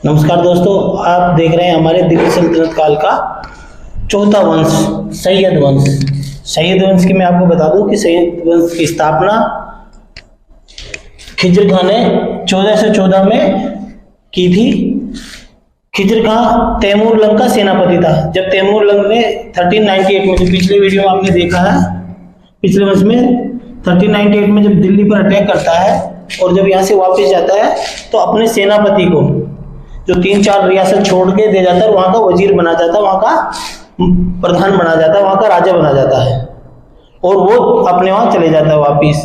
नमस्कार दोस्तों, आप देख रहे हैं हमारे दिल्ली सल्तनत काल का चौथा वंश सैयद वंश। सैयद वंश की मैं आपको बता दूं कि सैयद वंश की स्थापना खिज्र खां ने 1414 में की थी। खिज्र खां तैमूर लंग का सेनापति था। जब तैमूर लंग ने 1398 में, जो पिछले वीडियो में आपने देखा है, पिछले वर्ष में 1398 में जब दिल्ली पर अटैक करता है और जब यहाँ से वापस जाता है तो अपने सेनापति को जो 3-4 रियासत छोड़ के दे जाता है, वहां का वजीर बना जाता है, वहां का प्रधान बना जाता है, वहां का राजा बना जाता है और वो अपने वहां चले जाता है वापिस।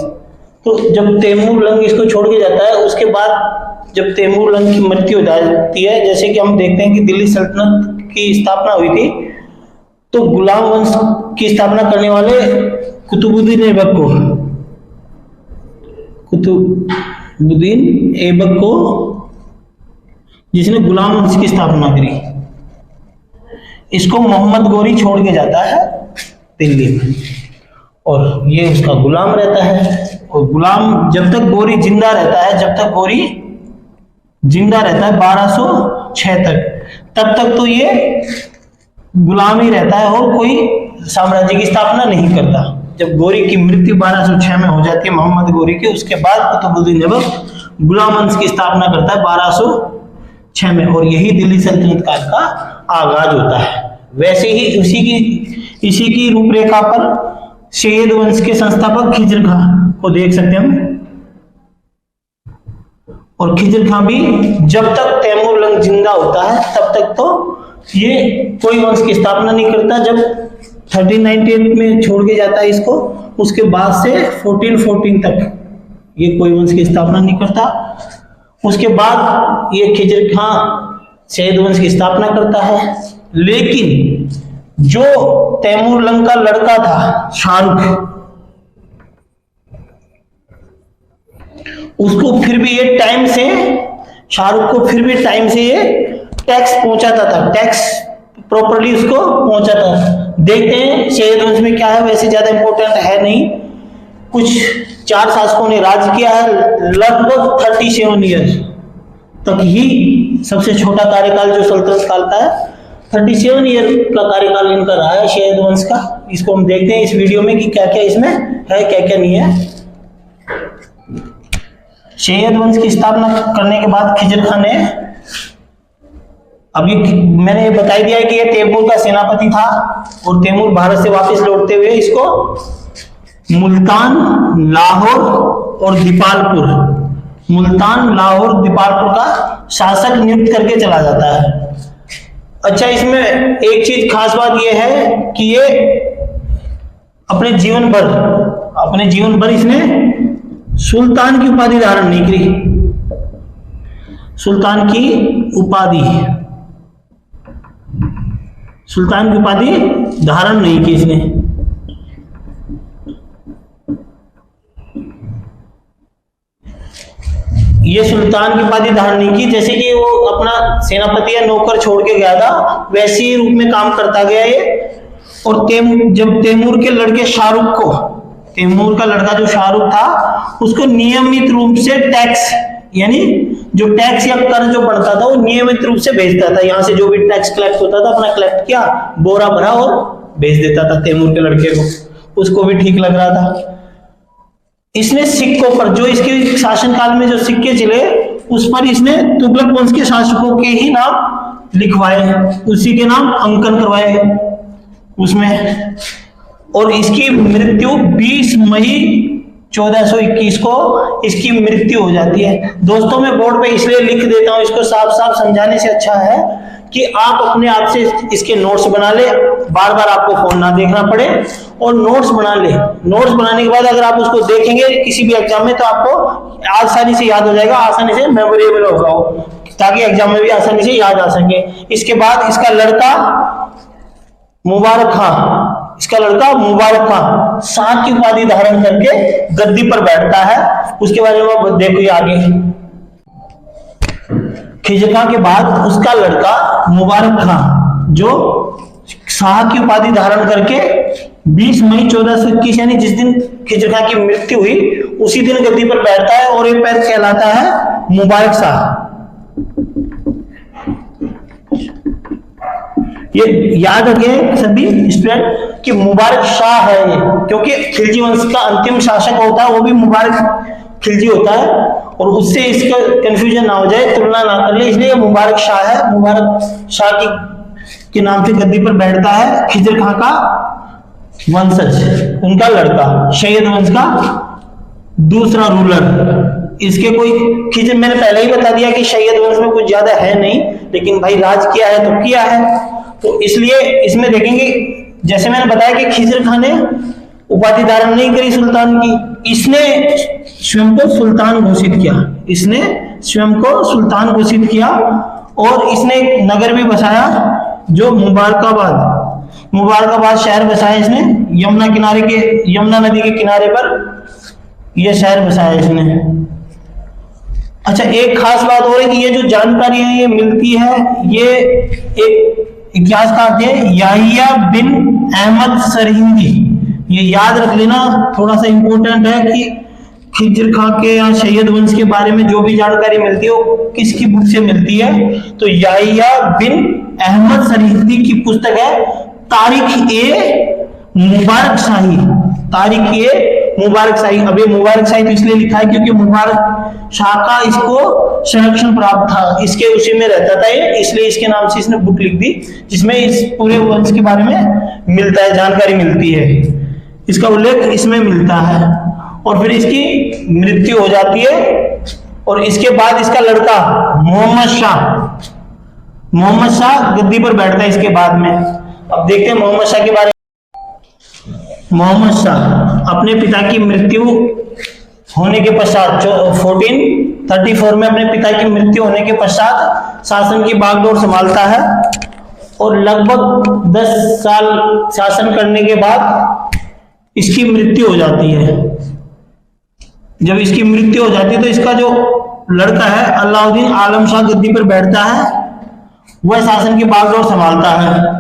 तो जब तैमूर लंग इसको छोड़ के जाता है, उसके बाद जब तैमूर लंग की मृत्यु हो जाती है, जैसे कि हम देखते हैं कि दिल्ली सल्तनत की स्थापना हुई थी, तो गुलाम वंश की स्थापना करने वाले कुतुबुद्दीन ऐबक को जिसने गुलाम वंश की स्थापना करी, इसको मोहम्मद गोरी छोड़ के जाता है दिल्ली में और ये उसका गुलाम रहता है। और गुलाम जब तक गोरी जिंदा रहता है, 1206 तक, तब तक तो ये गुलाम ही रहता है और कोई साम्राज्य की स्थापना नहीं करता। जब गोरी की मृत्यु 1206 में हो जाती है, मोहम्मद गोरी की, उसके बाद कुतुबुद्दीन ऐबक गुलाम वंश की स्थापना करता है 1206 में, और यही दिल्ली सल्तनत काल का आगाज होता है। वैसे ही इसी की रूपरेखा पर सैयद वंश के संस्थापक खिज्र खां को देख सकते हैं हम। और खिज्र खां भी जब तक तैमूर लंग जिंदा होता है तब तक तो ये कोई वंश की स्थापना नहीं करता। जब 1398 में छोड़ के जाता है इसको, उसके बाद से 1414 तक ये कोई वंश की स्थापना नहीं करता। उसके बाद ये खिज्र खां सैयद वंश की स्थापना करता है। लेकिन जो तैमूर लंग का लड़का था शाहरुख, उसको फिर भी ये टाइम से, शाहरुख को फिर भी टाइम से ये टैक्स पहुंचाता था, टैक्स प्रॉपर्ली उसको पहुंचाता था। देखते हैं सैयद वंश में क्या है, वैसे ज्यादा इंपॉर्टेंट है नहीं। कुछ 4 शासकों ने राज किया है, लगभग 37 ईयर तक ही सबसे छोटा कार्यकाल जो सल्तनत काल का है, 37 ईयर का कार्यकाल इनका रहा है सैयद वंश का। इसको हम देखते हैं इस वीडियो में कि क्या क्या इसमें है, क्या क्या नहीं है। सैयद वंश की स्थापना करने के बाद खिज्र खां ने, अभी मैंने ये बता दिया है कि ये तैमूर का सेनापति था और तैमूर भारत से वापस लौटते हुए इसको मुल्तान, लाहौर और दीपालपुर का शासक नियुक्त करके चला जाता है। अच्छा, इसमें एक चीज खास बात यह है कि ये अपने जीवन भर इसने सुल्तान की उपाधि धारण नहीं करी। सुल्तान की उपाधि धारण नहीं की इसने। ये सुल्तान की उपाधि धारण नहीं की, जैसे कि वो अपना सेनापति या नौकर छोड़ के गया था, वैसे ही रूप में काम करता गया ये। और जब तैमूर के लड़के शाहरुख को, तैमूर का लड़का जो शाहरुख था, उसको नियमित रूप से टैक्स, यानी जो टैक्स या कर जो बढ़ता था वो नियमित रूप से भेजता था। यहाँ से जो भी टैक्स कलेक्ट होता था, अपना कलेक्ट किया, बोरा भरा और भेज देता था तैमूर के लड़के को। उसको भी ठीक लग रहा था। इसने सिक्कों पर, जो इसके शासनकाल में जो सिक्के चले, उस पर इसने तुगलक वंश के शासकों के ही नाम लिखवाए, उसी के नाम अंकन करवाए उसमें। और इसकी मृत्यु 20 मई 1421 को इसकी मृत्यु हो जाती है। दोस्तों, मैं बोर्ड पे इसलिए लिख देता हूं, इसको साफ साफ समझाने से अच्छा है कि आप अपने आप से इसके नोट्स बना ले, बार बार आपको फोन ना देखना पड़े और नोट्स बना ले। नोट्स बनाने के बाद अगर आप उसको देखेंगे किसी भी एग्जाम में, तो आपको आसानी से याद हो जाएगा, आसानी से मेमोरेबल होगा, ताकि एग्जाम में भी आसानी से याद आ सके। इसके बाद इसका लड़का मुबारक खां शाह की उपाधि धारण करके गद्दी पर बैठता है। उसके बारे में आप देखो आगे। खिज्र खां के बाद उसका लड़का मुबारक खां, जो शाह की उपाधि धारण करके 20 मई 1421, यानी जिस दिन खिज्र खां की मृत्यु हुई, उसी दिन गद्दी पर बैठता है और एक पैर कहलाता है मुबारक शाह। ये याद रखें सभी स्टूडेंट कि मुबारक शाह है ये, क्योंकि खिलजी वंश का अंतिम शासक होता है वो भी मुबारक खिलजी होता है, और उससे इसका कंफ्यूजन ना हो जाए, तुलना ना कर ले, इसलिए मुबारक शाह है। मुबारक शाह के नाम से गद्दी पर बैठता है खिजर खां का वंशज, उनका लड़का, शैयद वंश का दूसरा रूलर। इसके कोई खिजर, मैंने पहले ही बता दिया कि शैयद वंश में कुछ ज्यादा है नहीं, लेकिन भाई राज किया है तो किया है, तो इसलिए इसमें देखेंगे जैसे मैंने बताया कि खिजर खां ने उपाधि धारण नहीं करी सुल्तान की, इसने स्वयं को सुल्तान घोषित किया, इसने स्वयं को सुल्तान घोषित किया, और इसने एक नगर भी बसाया जो मुबारकाबाद शहर बसाया इसने, यमुना नदी के किनारे पर यह शहर बसाया इसने। अच्छा, एक खास बात हो रही है कि ये जो जानकारी है ये मिलती है, ये एक इतिहासकार थे याहिया बिन अहमद सरहिंदी, ये याद रख लेना, थोड़ा सा इंपॉर्टेंट है कि खिजर खां के या शैयद वंश के बारे में जो भी जानकारी मिलती है वो किसकी बुक से मिलती है, तो याहिया बिन अहमद सरहिंदी की पुस्तक है तारीख ए मुबारक शाही, तारीख ए मुबारक शाही। अब ये मुबारक शाही तो इसलिए लिखा है क्योंकि मुबारक शाह का इसको संरक्षण प्राप्त था, इसके उसी में रहता था ये, इसलिए इसके नाम से इसने बुक लिख दी जिसमें इस पूरे वंश के बारे में मिलता है, जानकारी मिलती है, इसका उल्लेख इसमें मिलता है। और फिर इसकी मृत्यु हो जाती है, और इसके बाद इसका लड़का मोहम्मद शाह गद्दी पर बैठता है इसके बाद में। अब देखते हैं मोहम्मद शाह के बारे में। मोहम्मद शाह अपने पिता की मृत्यु होने के पश्चात 1434 में अपने पिता की मृत्यु होने के पश्चात शासन की बागडोर संभालता है, और लगभग 10 साल शासन करने के बाद इसकी मृत्यु हो जाती है। जब इसकी मृत्यु हो जाती है तो इसका जो लड़का है अलाउद्दीन आलम शाह गद्दी पर बैठता है, वह शासन की बागडोर संभालता है,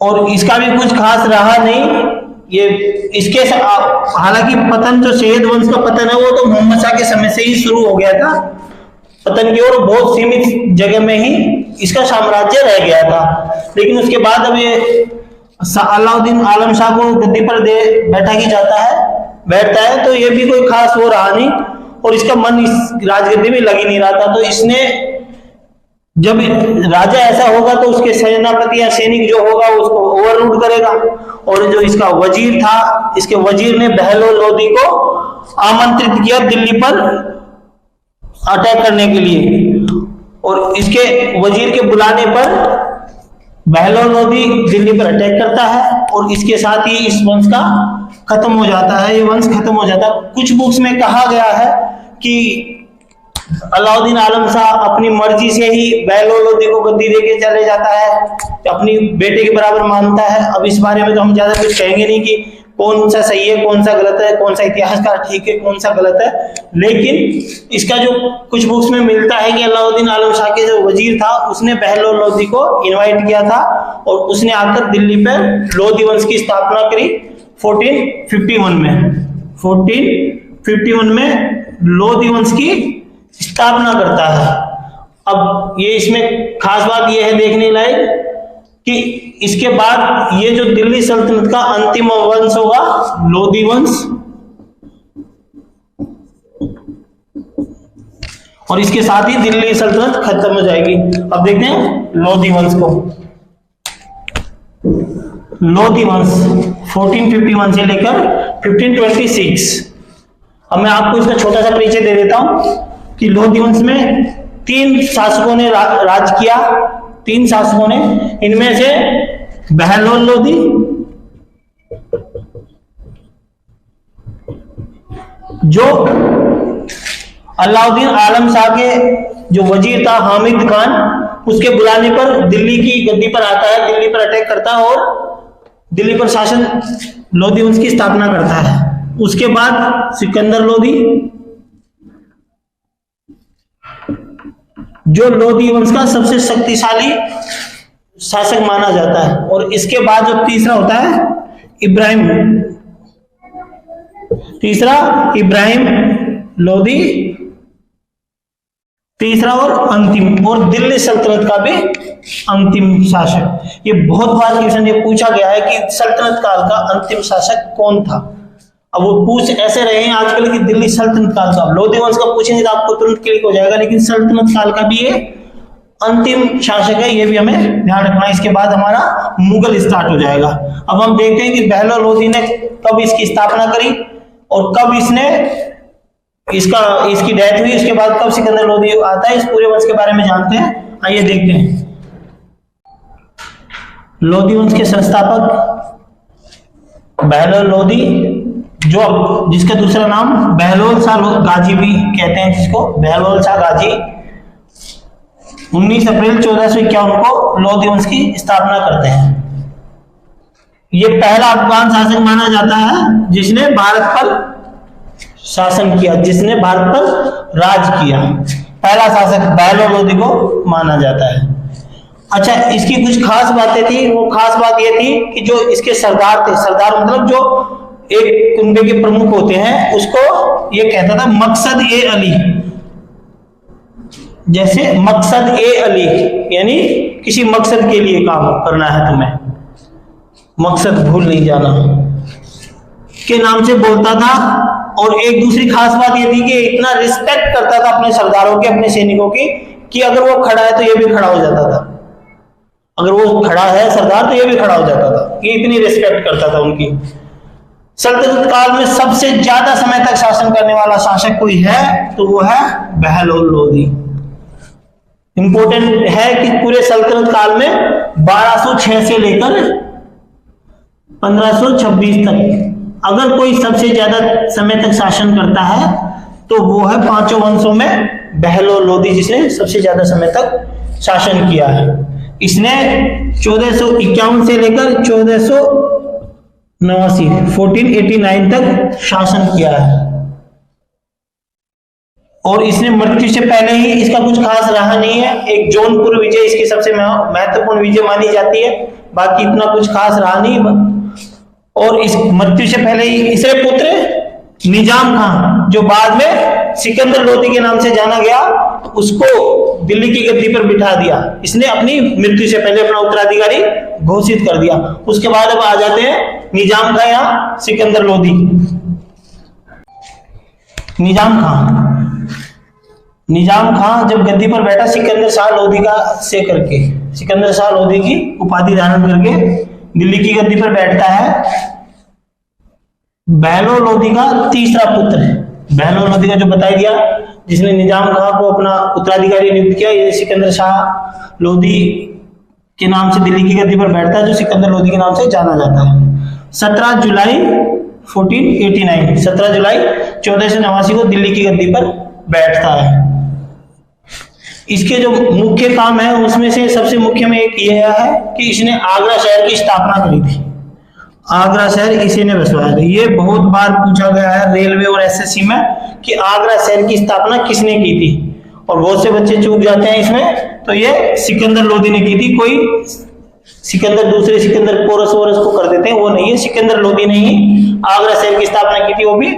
और इसका भी कुछ खास रहा नहीं। ये इसके हालांकि पतन, जो शैयद वंश का पतन है वो तो मोहम्मद शाह के समय से ही शुरू हो गया था पतन की ओर, बहुत सीमित जगह में ही इसका साम्राज्य रह गया था, लेकिन उसके बाद अब ये अलाउद्दीन आलम शाह को गद्दी पर बैठता है, तो ये भी कोई खास वो रहा नहीं, और इसका मन इस राजगद्दी में लग ही नहीं रहा था। तो इसने, जब राजा ऐसा होगा तो उसके सेनापति या सैनिक जो होगा उसको ओवररूल करेगा, और जो इसका वजीर था, इसके वजीर ने बहलोल लोदी को आमंत्रित किया दिल्ली पर अटैक करने के लिए, और इसके वजीर के बुलाने पर बहलोल लोदी दिल्ली पर अटैक करता है, और इसके साथ ही इस वंश का खत्म हो जाता है, ये वंश खत्म हो जाता है। कुछ बुक्स में कहा गया है कि अलाउद्दीन आलम शाह अपनी मर्जी से ही बहलोल लोदी को गद्दी देके चले जाता है, अपनी बेटे के बराबर मानता है। अब इस बारे में तो हम ज्यादा कुछ कहेंगे नहीं कि कौन सा सही है, कौन सा गलत है, कौन सा इतिहासकार ठीक है, कौन सा गलत है, लेकिन इसका जो कुछ बुक्स में मिलता है कि अलाउद्दीन आलम शाह के जो वजीर था उसने बहलोल लोदी को इनवाइट किया था, और उसने आकर दिल्ली पर लोदी वंश की स्थापना करी 1451 में। 1451 में लोदी वंश की स्थापना करता है। अब ये इसमें खास बात यह है देखने लायक कि इसके बाद ये जो दिल्ली सल्तनत का अंतिम वंश होगा लोदी वंश, और इसके साथ ही दिल्ली सल्तनत खत्म हो जाएगी। अब देखते हैं लोदी वंश को। लोदी वंश 1451 से लेकर 1526। अब मैं आपको इसका छोटा सा परिचय दे देता हूं कि लोदी वंश में 3 शासकों ने राज किया, 3 शासकों ने, इनमें से बहलोल लोदी, जो अलाउद्दीन आलम शाह के जो वजीर था हामिद खान, उसके बुलाने पर दिल्ली की गद्दी पर आता है, दिल्ली पर अटैक करता है और दिल्ली पर शासन लोदी वंश की स्थापना करता है। उसके बाद सिकंदर लोदी, जो लोदी वंश का सबसे शक्तिशाली शासक माना जाता है, और इसके बाद जो तीसरा होता है इब्राहिम लोदी, तीसरा और अंतिम, और दिल्ली सल्तनत का भी अंतिम शासक। ये बहुत बार क्वेश्चन ये पूछा गया है कि सल्तनत काल का अंतिम शासक कौन था। अब वो पूछ ऐसे रहे हैं आजकल की दिल्ली सल्तनत काल का, लोधी वंश का पूछेंगे तो आपको तुरंत क्लिक हो जाएगा, लेकिन सल्तनत काल का भी ये अंतिम शासक है, ये भी हमें ध्यान रखना है। इसके बाद हमारा मुगल स्टार्ट हो जाएगा। अब हम देखते हैं कि बहलोल लोधी ने कब इसकी स्थापना करी और कब इसकी डेथ हुई, उसके बाद कब सिकंदर लोधी आता है। इस पूरे वंश के बारे में जानते हैं, आइए देखते हैं। लोधी वंश के संस्थापक बहलोल लोधी, जिसका दूसरा नाम बहलोल शाह गाजी भी कहते हैं, जिसको बहलोल शाह गाजी 19 अप्रैल 1451 को लोधी वंश की स्थापना करते हैं। ये पहला अफगान शासक माना जाता है जिसने भारत पर शासन किया, जिसने भारत पर राज किया। पहला शासक बहलोल लोधी को माना जाता है। अच्छा, इसकी कुछ खास बातें थी। वो खास बात ये थी कि जो इसके सरदार थे, सरदार मतलब जो एक कुनबे के प्रमुख होते हैं, उसको ये कहता था मकसद ए अली। जैसे मकसद ए अली यानी किसी मकसद के लिए काम करना है तुम्हें, मकसद भूल नहीं जाना, के नाम से बोलता था। और एक दूसरी खास बात ये थी कि इतना रिस्पेक्ट करता था अपने सरदारों की, अपने सैनिकों की, कि अगर वो खड़ा है तो ये भी खड़ा हो जाता था। अगर वो खड़ा है सरदार तो ये भी खड़ा हो जाता था। ये इतनी रिस्पेक्ट करता था उनकी। सल्तनत काल में सबसे ज्यादा समय तक शासन करने वाला शासक कोई है तो वो है बहलोल लोधी। इंपॉर्टेंट है कि पूरे सल्तनत काल में 1206 से लेकर 1526 तक अगर कोई सबसे ज्यादा समय तक शासन करता है तो वो है पांचों वंशों में बहलोल लोधी, जिसने सबसे ज्यादा समय तक शासन किया है। इसने 1451 से लेकर 1489 तक शासन किया है। और इसने मृत्यु से पहले ही, इसका कुछ खास रहा नहीं है। एक जौनपुर विजय इसकी सबसे महत्वपूर्ण विजय मानी जाती है, बाकी इतना कुछ खास रहा नहीं। और इस मृत्यु से पहले ही इसके पुत्र निजाम खान, जो बाद में सिकंदर लोधी के नाम से जाना गया, उसको दिल्ली की गद्दी पर बिठा दिया। इसने अपनी मृत्यु से पहले अपना उत्तराधिकारी घोषित कर दिया। उसके बाद अब आ जाते हैं निजाम खान या सिकंदर लोधी। निजाम खान जब गद्दी पर बैठा सिकंदर शाह लोधी का से करके, सिकंदर शाह लोधी की उपाधि धारण करके दिल्ली की गद्दी पर बैठता है। बहलोल लोधी का तीसरा पुत्र है। बहलोल लोधी का जो बताया दिया, जिसने निजाम खान को अपना उत्तराधिकारी नियुक्त किया, ये सिकंदर शाह लोधी के नाम से दिल्ली की गद्दी पर बैठता है, जो सिकंदर लोधी के नाम से जाना जाता है। 17 जुलाई 1489 को दिल्ली की गद्दी पर बैठता है। इसके जो मुख्य काम है उसमें से सबसे मुख्य में एक ये है कि इसने आगरा शहर की स्थापना करी थी। आगरा शहर इसी ने बसवाया था। ये बहुत बार पूछा गया है रेलवे और एसएससी में कि आगरा शहर की स्थापना किसने की थी, और बहुत से बच्चे चूक जाते हैं इसमें। तो ये सिकंदर लोधी ने की थी। कोई सिकंदर दूसरे सिकंदर पोरस वोरस को कर देते हैं, वो नहीं है। सिकंदर लोधी ने ही आगरा शहर की स्थापना की थी, वो भी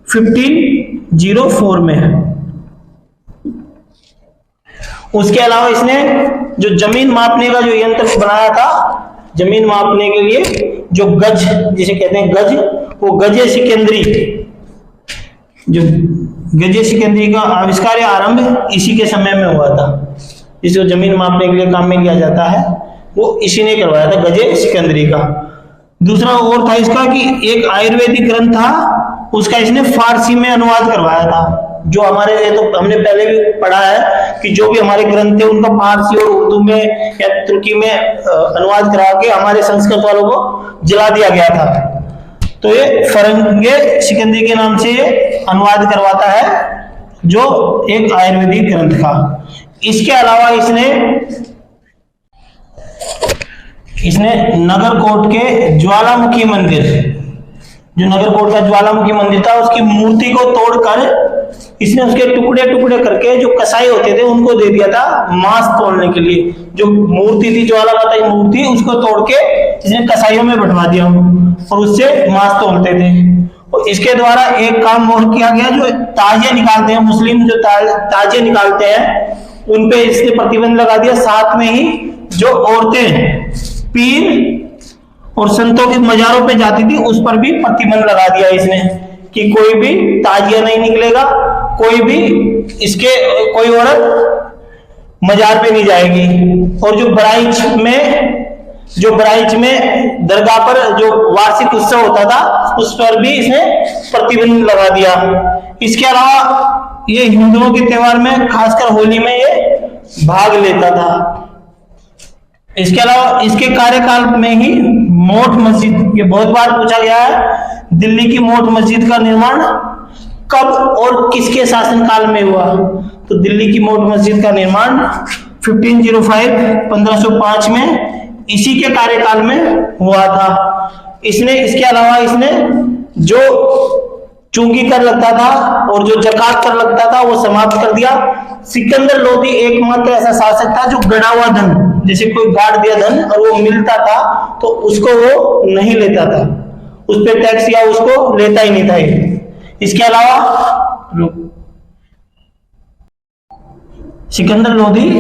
1504 में है। उसके अलावा इसने जो जमीन मापने का जो यंत्र बनाया था, जमीन मापने के लिए जो गज जिसे कहते हैं गज, वो गजे सिकंदरी, जो गजे सिकंदरी का आविष्कार या आरंभ इसी के समय में हुआ था। जिसको जमीन मापने के लिए काम में लिया जाता है वो इसी ने करवाया था, गजे सिकंदरी का। दूसरा और था इसका कि एक आयुर्वेदिक ग्रंथ था, उसका इसने फारसी में अनुवाद करवाया था। जो हमारे, तो हमने पहले भी पढ़ा है कि जो भी हमारे ग्रंथ थे उनका फारसी और उर्दू में या तुर्की में अनुवाद करा के हमारे संस्कृत वालों को जला दिया गया था। तो ये फरंगे सिकंदरी के नाम से अनुवाद करवाता है, जो एक आयुर्वेदिक ग्रंथ का। इसके अलावा इसने नगरकोट के ज्वालामुखी मंदिर, जो नगरकोट का ज्वालामुखी मंदिर था, उसकी मूर्ति को तोड़कर इसने उसके टुकड़े टुकड़े करके जो कसाई होते थे उनको दे दिया था मांस तोड़ने के लिए। जो मूर्ति थी, ज्वाला माता की मूर्ति, उसको तोड़ के इसने कसाईयों में बंटवा दिया और उससे मांस तोड़ते थे। और इसके द्वारा एक काम और किया गया, जो ताजिया निकालते हैं मुस्लिम, जो ताजिया निकालते हैं उन पे इसने प्रतिबंध लगा दिया। साथ में ही जो औरतें पीर और संतों के मजारों पे जाती थी उस पर भी प्रतिबंध लगा दिया इसने कि कोई भी ताजिया नहीं निकलेगा, कोई भी इसके कोई औरत मजार पे नहीं जाएगी। और जो बराइच में दरगाह पर जो वार्षिक उत्सव होता था उस पर भी इसने प्रतिबंध लगा दिया। इसके अलावा ये हिंदुओं के त्योहार में खासकर होली में ये भाग लेता था। इसके अलावा इसके कार्यकाल में ही मोठ मस्जिद, ये बहुत बार पूछा गया है, दिल्ली की मोठ मस्जिद का निर्माण कब और किसके शासनकाल में हुआ? तो दिल्ली की मोठ मस्जिद का निर्माण 1505 में इसी के कार्यकाल में हुआ था। इसके अलावा इसने जो चुंगी कर लगता था और जो जकात कर लगता था वो समाप्त कर दिया। सिकंदर लोधी एकमात्र ऐसा शासक था जो गड़ा हुआ धन, जैसे कोई गाड़ दिया धन और वो मिलता था तो उसको वो नहीं लेता था, उस पर टैक्स या उसको लेता ही नहीं था। इसके अलावा सिकंदर लोधी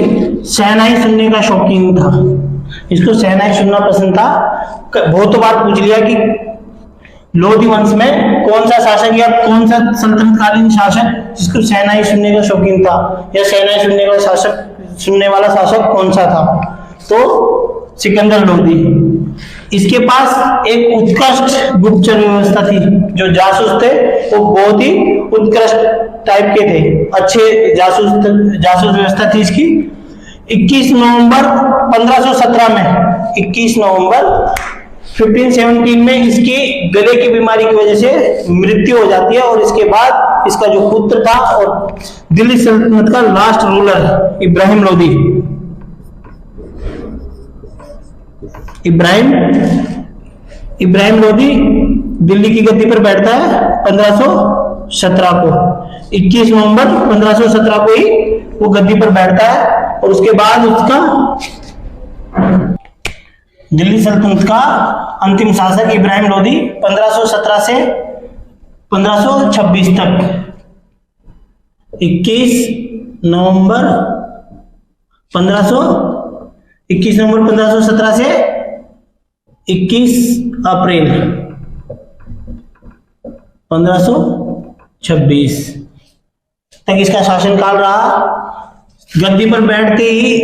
शहनाई सुनने का शौकीन था, इसको शहनाई सुनना पसंद था। बहुत बार पूछ लिया कि लोधी वंश में कौन सा शासक या कौन सा सल्तनतकालीन शासक जिसको शहनाई सुनने का शौकीन था, या शहनाई सुनने वाला शासक कौन सा था? तो सिकंदर लोधी। इसके पास एक उत्कृष्ट गुप्तचर व्यवस्था थी, जो जासूस थे वो बहुत ही उत्कृष्ट टाइप के थे, अच्छे जासूस व्यवस्था थी इसकी। 21 नवंबर 1517 में 21 नवंबर 1517 में इसकी गले की बीमारी की वजह से मृत्यु हो जाती है। और इसके बाद इसका जो पुत्र था और दिल्ली सल्तनत का लास्ट रूलर इब्राहिम लोधी दिल्ली की गद्दी पर बैठता है 1517 को। 21 नवंबर 1517 को ही वो गद्दी पर बैठता है। और उसके बाद उसका दिल्ली सल्तनत का अंतिम शासक इब्राहिम लोधी 1517 से 1526 तक 21 नवंबर 1517 से 21 अप्रैल 1526 तक इसका शासनकाल रहा। गद्दी पर बैठते ही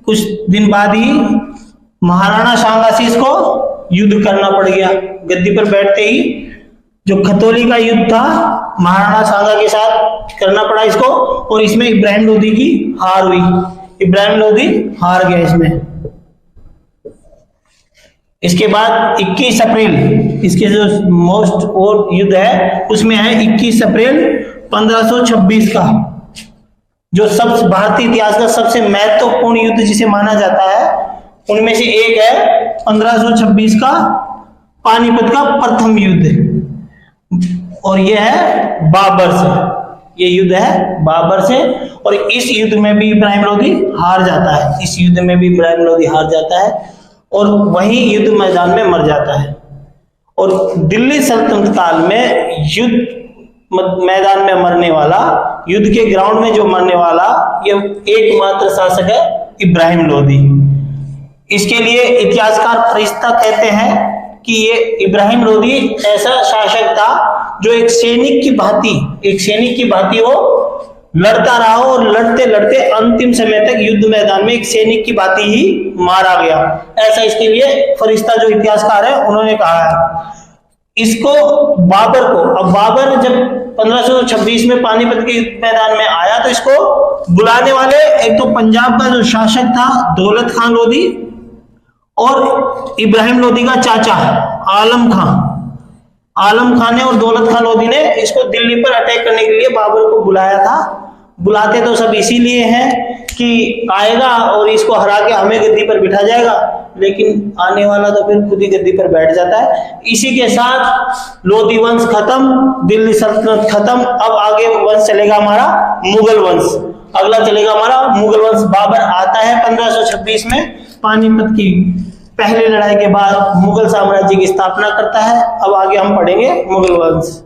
कुछ दिन बाद ही महाराणा सांगासीस को युद्ध करना पड़ गया। गद्दी पर बैठते ही जो खतौली का युद्ध था महाराणा सांगा के साथ करना पड़ा इसको, और इसमें इब्राहिम लोधी की हार हुई। इब्राहिम लोधी हार गया इसमें। इसके बाद 21 अप्रैल इसके जो मोस्ट और युद्ध है उसमें है 21 अप्रैल 1526 का, जो सब भारतीय इतिहास का सबसे महत्वपूर्ण युद्ध जिसे माना जाता है उनमें से एक है 1526 का पानीपत का प्रथम युद्ध। और यह है बाबर से, ये युद्ध है बाबर से। और इस युद्ध में भी इब्राहिम लोधी हार जाता है, इस युद्ध में भी इब्राहिम लोधी हार जाता है और वही युद्ध मैदान में मर जाता है। और दिल्ली सल्तनत काल में युद्ध मैदान में मरने वाला, युद्ध के ग्राउंड में जो मरने वाला ये एकमात्र शासक है इब्राहिम लोधी। इसके लिए इतिहासकार फरिश्ता कहते हैं कि ये इब्राहिम लोधी ऐसा शासक था जो एक सैनिक की भांति वो लड़ता रहा और लड़ते लड़ते अंतिम समय तक युद्ध मैदान में एक सैनिक की भांति ही मारा गया। ऐसा इसके लिए फरिश्ता जो इतिहासकार है उन्होंने कहा है। इसको बाबर को, अब बाबर जब 1526 में पानीपत के युद्ध मैदान में आया तो इसको बुलाने वाले एक तो पंजाब का जो शासक था दौलत खान लोधी और इब्राहिम लोधी का चाचा आलम खान ने और दौलत खान लोधी ने इसको दिल्ली पर अटैक करने के लिए बाबर को बुलाया था। बुलाते तो सब इसीलिए हैं कि आएगा और इसको हरा के हमें गद्दी पर बिठा जाएगा, लेकिन आने वाला तो फिर खुद ही गद्दी पर बैठ जाता है। इसी के साथ लोधी वंश खत्म, दिल्ली सल्तनत खत्म। अब आगे वंश चलेगा हमारा मुगल वंश, अगला चलेगा हमारा मुगल वंश। बाबर आता है 1526 में, पानीपत की पहली लड़ाई के बाद मुगल साम्राज्य की स्थापना करता है। अब आगे हम पढ़ेंगे मुगल वंश।